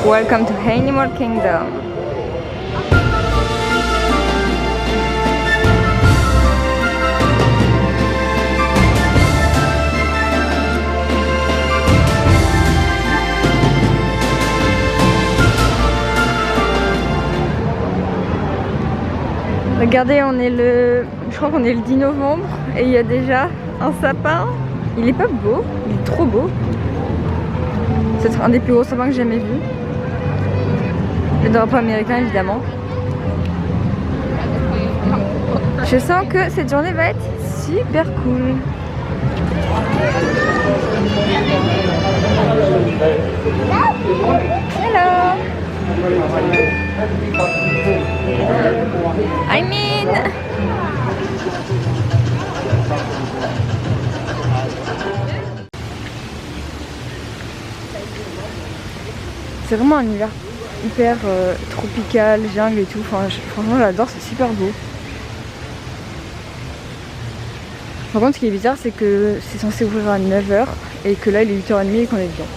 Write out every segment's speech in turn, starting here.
Welcome to Animal Kingdom. Regardez, je crois qu'on est le 10 novembre et il y a déjà un sapin. Il est pas beau, il est trop beau. C'est un des plus gros sapins que j'ai jamais vu. Le drapeau américain évidemment. Je sens que cette journée va être super cool. Hello. I mean. C'est vraiment un univers hyper tropical, jungle et tout. Enfin, franchement, j'adore, c'est super beau. Par contre, ce qui est bizarre, c'est que c'est censé ouvrir à 9h et que là, il est 8h30 et qu'on est dedans.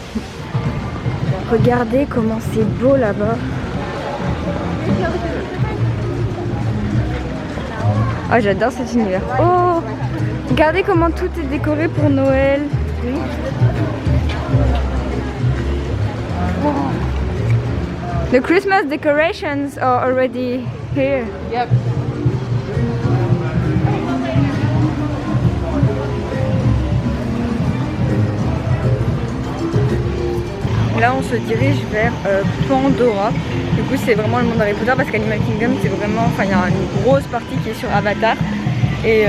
Regardez comment c'est beau là-bas. Ah, j'adore cet univers. Oh, regardez comment tout est décoré pour Noël. Oh. The Christmas decorations are already here. Yep. Là, on se dirige vers Pandora. Du coup, c'est vraiment le monde Harry Potter parce qu'Animal Kingdom, c'est vraiment, enfin, il y a une grosse partie qui est sur Avatar. Et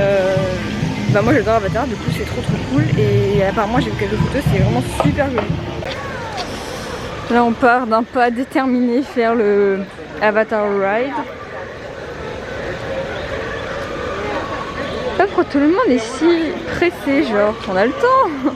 bah moi, j'adore Avatar. Du coup, c'est trop cool. Et apparemment, j'ai vu quelques photos, c'est vraiment super joli. Là, on part d'un pas déterminé faire le Avatar Ride. Pourquoi tout le monde est si pressé, genre, on a le temps.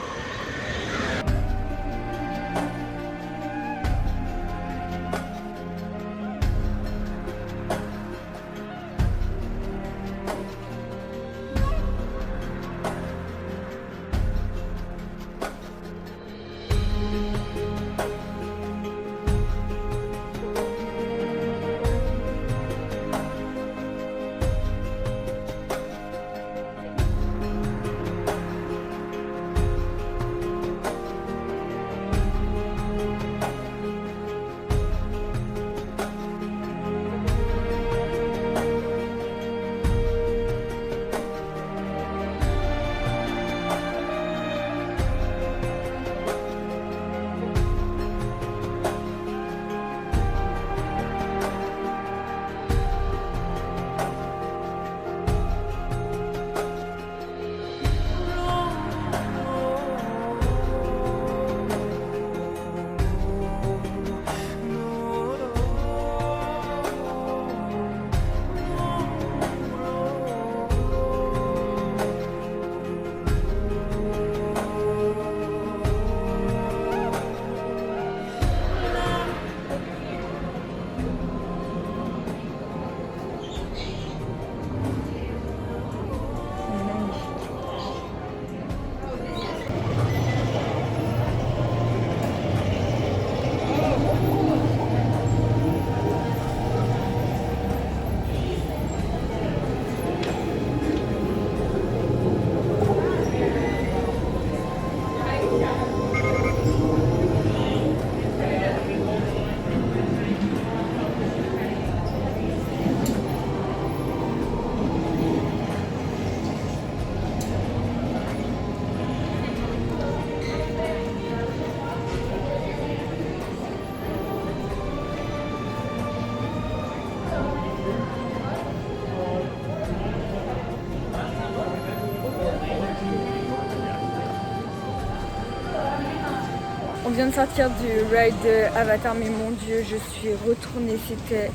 On vient de sortir du ride de Avatar, mais mon dieu, je suis retournée, c'était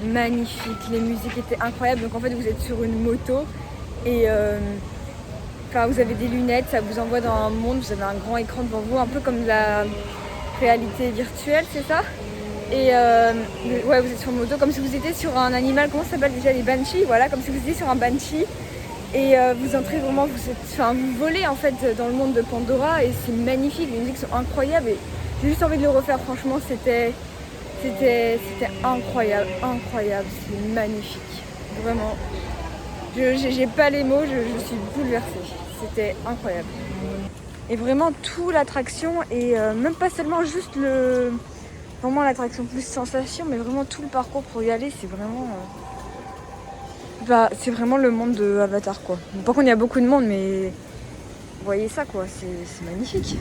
magnifique, les musiques étaient incroyables. Donc en fait, vous êtes sur une moto et vous avez des lunettes, ça vous envoie dans un monde, vous avez un grand écran devant vous, un peu comme de la réalité virtuelle, c'est ça? Et ouais, vous êtes sur une moto, comme si vous étiez sur un animal, comment ça s'appelle déjà, les banshees, voilà, comme si vous étiez sur un banshee. Et vous entrez vraiment, vous volez en fait dans le monde de Pandora et c'est magnifique, les musiques sont incroyables et j'ai juste envie de le refaire, franchement c'était C'était incroyable, incroyable, c'est magnifique, vraiment. J'ai pas les mots, je suis bouleversée, c'était incroyable. Et vraiment toute l'attraction, et même pas seulement juste vraiment l'attraction plus sensation, mais vraiment tout le parcours pour y aller, c'est vraiment... c'est vraiment le monde de Avatar quoi. Par contre il y a beaucoup de monde, mais vous voyez ça quoi, c'est magnifique.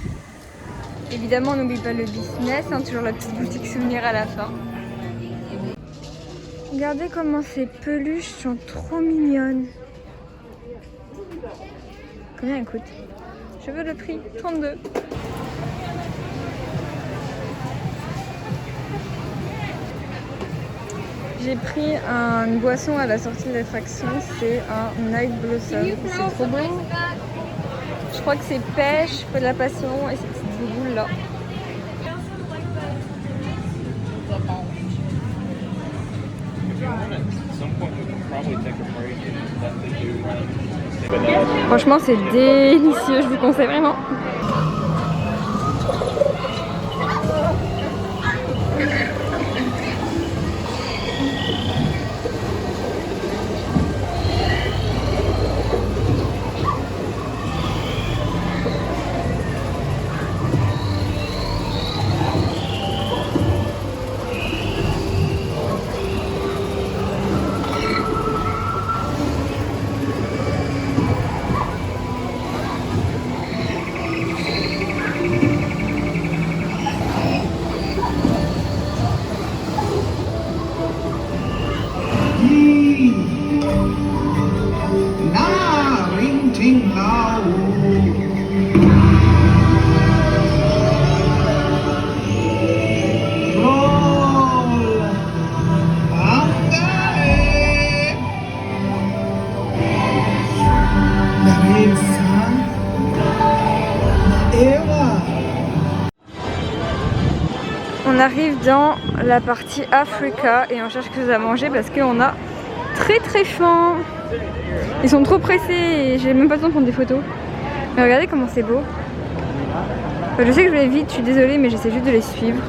Évidemment on n'oublie pas le business, hein, toujours la petite boutique souvenir à la fin. Regardez comment ces peluches sont trop mignonnes. Combien elles coûtent? Je veux le prix, 32. J'ai pris une boisson à la sortie de l'attraction, c'est un Night Blossom. C'est trop beau. Je crois que c'est pêche, feu de la passion et ces petites boules là. Franchement c'est délicieux, je vous conseille vraiment. On arrive dans la partie Africa et on cherche quelque chose à manger parce qu'on a très faim. Ils sont trop pressés et j'ai même pas le temps de prendre des photos. Mais regardez comment c'est beau. Je sais que je vais vite, je suis désolée, mais j'essaie juste de les suivre.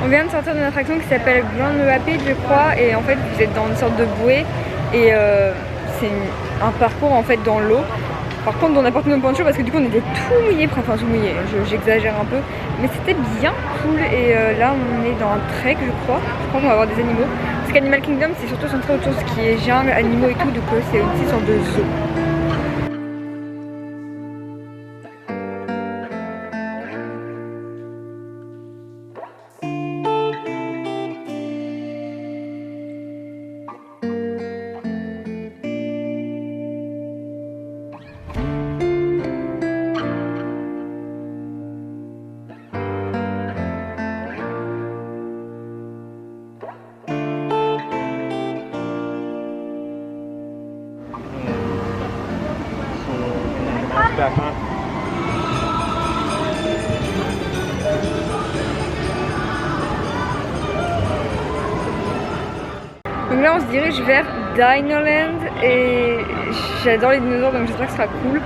On vient de sortir d'une attraction qui s'appelle Grand Rapids je crois, et en fait vous êtes dans une sorte de bouée et c'est un parcours en fait dans l'eau. Par contre on a porté nos ponchos parce que du coup on était tout mouillés, enfin tout mouillés, j'exagère un peu, mais c'était bien cool. Et là on est dans un trek je crois qu'on va avoir des animaux, parce qu'Animal Kingdom c'est surtout centré autour de ce qui est jungle, animaux et tout, donc c'est une petite sorte de zoo. Back on. Donc là on se dirige vers Dinoland et j'adore les dinosaures donc j'espère que ce sera cool.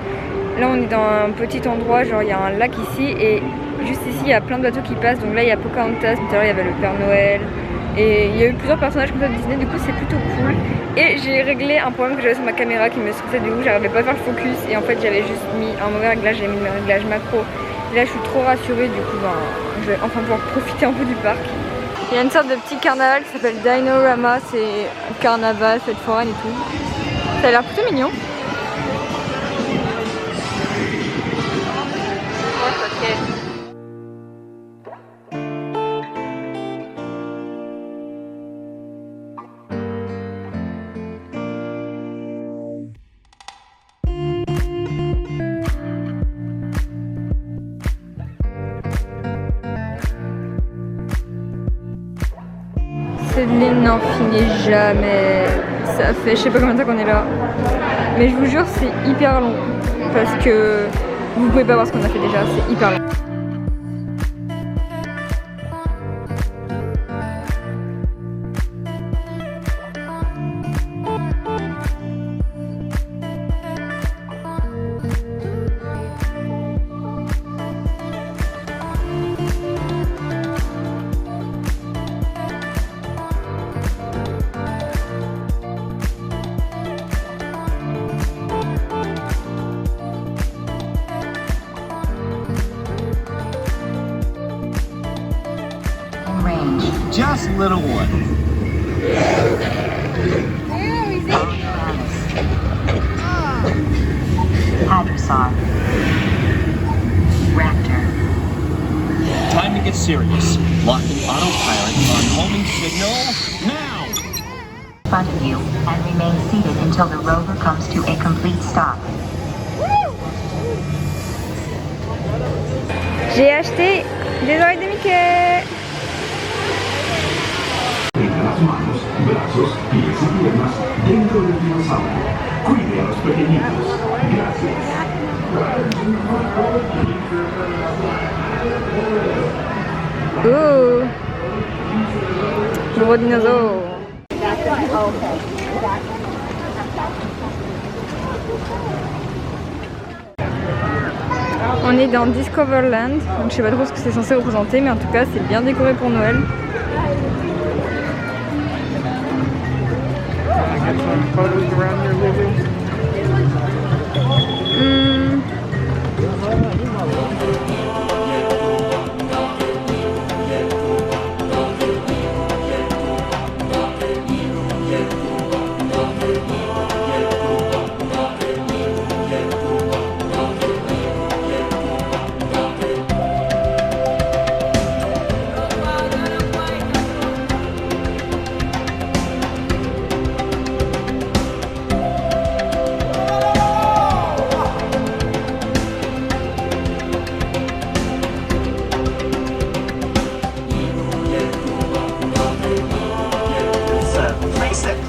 Là on est dans un petit endroit, genre il y a un lac ici et juste ici il y a plein de bateaux qui passent. Donc là il y a Pocahontas, tout à l'heure il y avait le Père Noël et il y a eu plusieurs personnages comme ça de Disney, du coup c'est plutôt cool. Et j'ai réglé un problème que j'avais sur ma caméra qui me stressait de ouf, j'arrivais pas à faire le focus et en fait j'avais juste mis un mauvais réglage, j'ai mis le réglage macro. Et là je suis trop rassurée, du coup je vais enfin pouvoir profiter un peu du parc. Il y a une sorte de petit carnaval qui s'appelle Dinorama, c'est un carnaval, fête foraine et tout. Ça a l'air plutôt mignon. Cette ligne n'en finit jamais. Ça fait je sais pas combien de temps qu'on est là. Mais je vous jure c'est hyper long. Parce que vous pouvez pas voir ce qu'on a fait déjà, c'est hyper long. just little one. Hadrosaur. Raptor. Time to get serious. Locking autopilot on homing signal now. In front of you and remain seated until the rover comes to a complete stop. J'ai acheté des oreilles de Mickey. Las manos, brazos, pies y piernas dentro del dinosaurio. Cuide a los pequeñitos. Gracias. Ouh, gros dinosaure. On est dans Discoverland, donc je sais pas trop ce que c'est censé représenter, mais en tout cas c'est bien décoré pour Noël.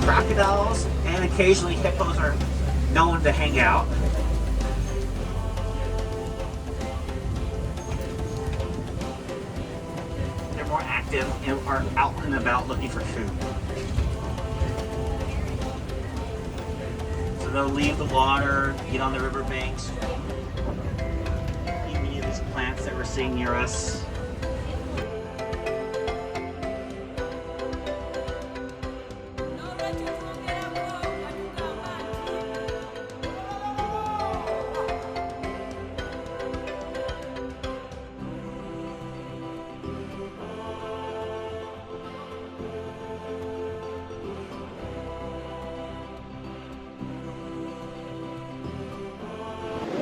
Crocodiles and occasionally hippos are known to hang out. They're more active and are out and about looking for food. So they'll leave the water, get on the riverbanks, eat many of these plants that we're seeing near us.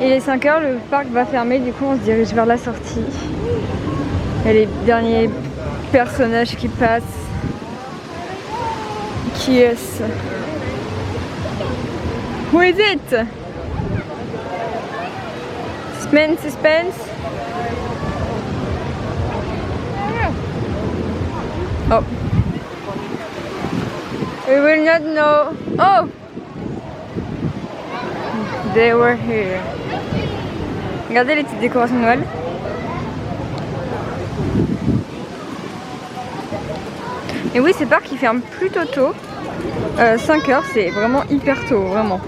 Il est 5 h, le parc va fermer, du coup on se dirige vers la sortie. Et les derniers personnages qui passent. Qui est-ce? Who is it? Suspense, suspense. Oh. We will not know. Oh! They were here. Regardez les petites décorations de Noël. Et oui, ce parc il ferme plutôt tôt. 5 h, c'est vraiment hyper tôt, vraiment.